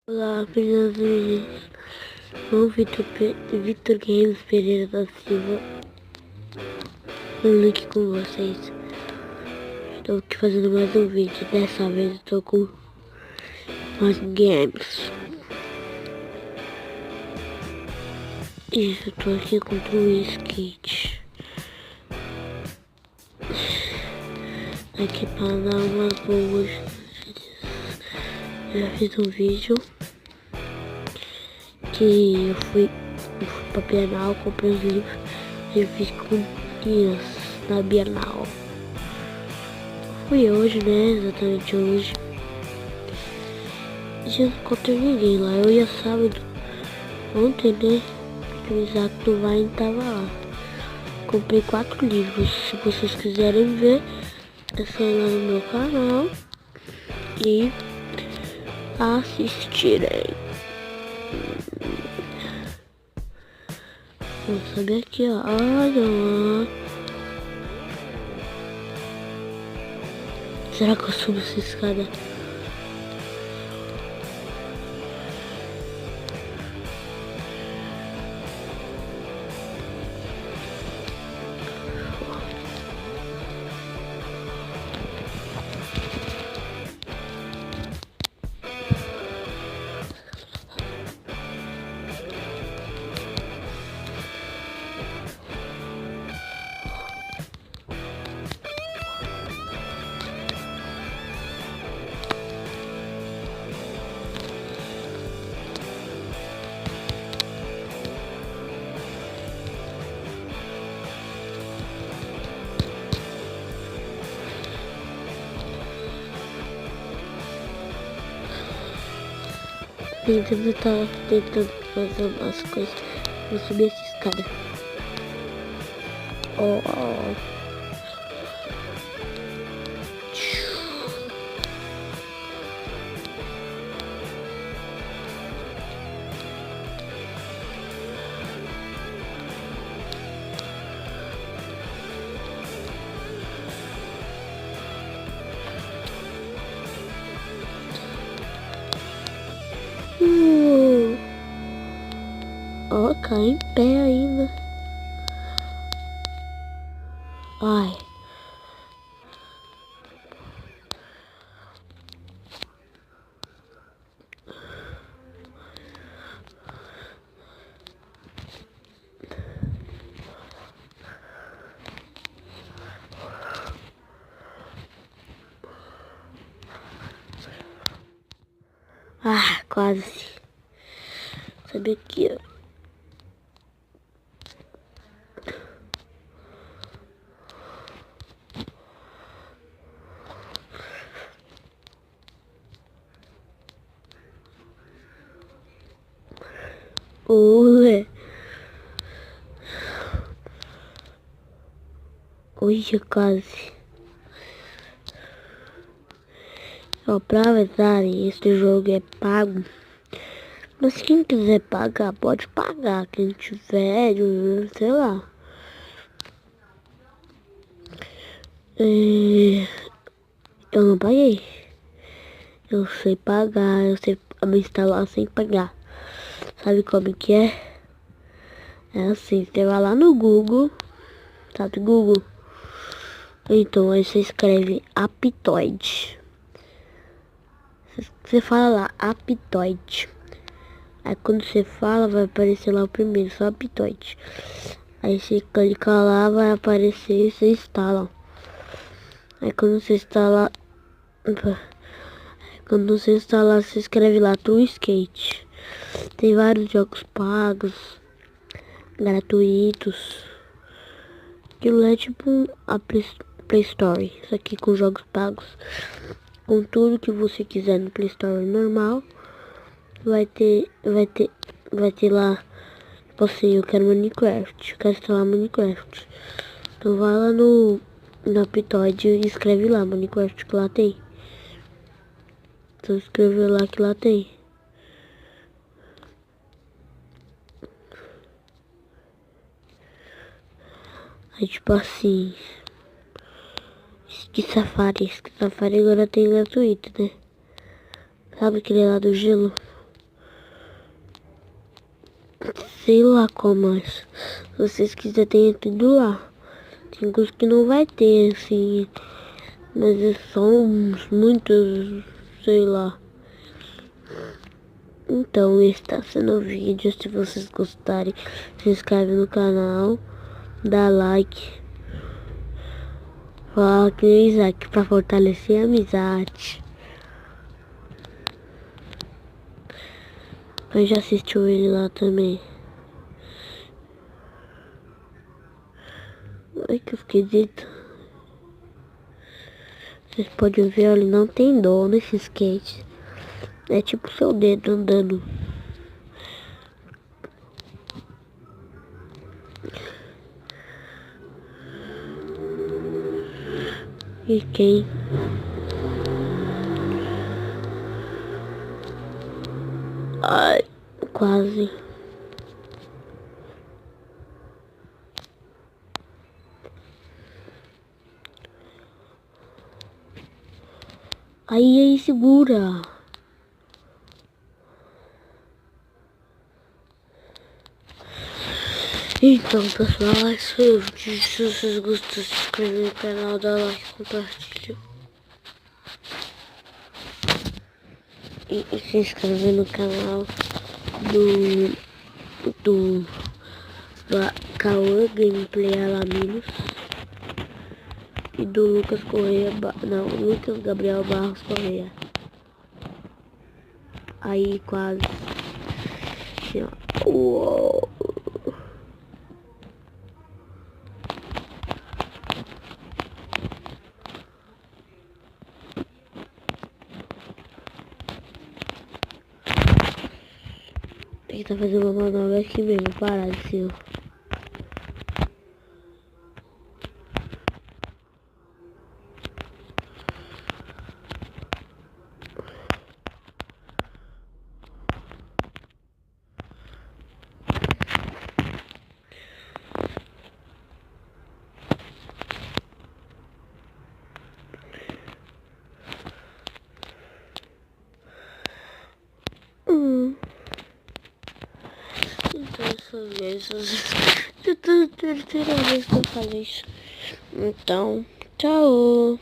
Olá, meninas e meninos. Sou o Vitor Games Pereira da Silva. Um link com vocês. Estou aqui fazendo mais um vídeo. Dessa vez estou com mais games. Isso, estou aqui com o skate. Aqui para dar umas boas. Já fiz um vídeo que eu fui pra Bienal, comprei os livros e eu fiz comprinhas na Bienal. Fui hoje, né? Exatamente hoje. Já não encontrei ninguém lá. Eu ia sábado, ontem, né? O Isaac do Vine tava lá. Comprei 4 livros. Se vocês quiserem ver, é só ir lá no meu canal e assistirem. Vamos saber aqui, ó. Olha lá. Será que eu subo essa escada? Tentando fazer umas coisas. Vou subir essa escada. Oh. Ó, cai em pé ainda. Ai. Ah, quase. Sabe aqui, ó. Ué. Olha, quase. Ó, pra avisar, este jogo é pago. Mas quem quiser pagar, pode pagar. Quem tiver, sei lá. Eu não paguei. Eu sei pagar, eu sei me instalar sem pagar. Sabe como que é? É assim, você vai lá no Google, sabe Google? Então aí você escreve Aptoide. Você fala lá, Aptoide. Aí quando você fala, vai aparecer lá o primeiro, só Aptoide. Aí você clica lá, vai aparecer e você instala. Aí quando você instala, você escreve lá True Skate. Tem vários jogos pagos, gratuitos. Aquilo é tipo a Play Store. Isso aqui com jogos pagos. Com tudo que você quiser no Play Store normal. Vai ter lá. Tipo assim, eu quero Minecraft. Eu quero instalar Minecraft. Então vai lá no Aptoide e escreve lá Minecraft que lá tem. Então escreve lá que lá tem. Aí tipo assim. Safari agora tem gratuito, né? Sabe aquele lá do gelo? sei lá qual mais. Se vocês quiserem, tem tudo lá. Tem coisas que não vai ter, assim. Mas são muitos, sei lá. Então, esse tá sendo o vídeo. Se vocês gostarem, se inscreve no canal. Dá like. Fala que nem Isaac pra fortalecer a amizade. Eu já assistiu ele lá também. Ai, que esquisito. Vocês podem ver, ele não tem dor nesse skate. É tipo seu dedo andando. E quem? Ai, quase. Aí, segura. Então, pessoal, esse foi o vídeo. Se vocês gostam, se inscreve no canal, dá like, compartilha. E se inscreve no canal do Cauã Gameplay Alaminos e do Lucas Correia, não, Lucas Gabriel Barros Correia. Aí quase assim, ó. Uou. Ele tá fazendo uma manobra aqui mesmo, parado assim, ó. Então, essas vezes, terceira vez que eu falei isso. Então, tchau.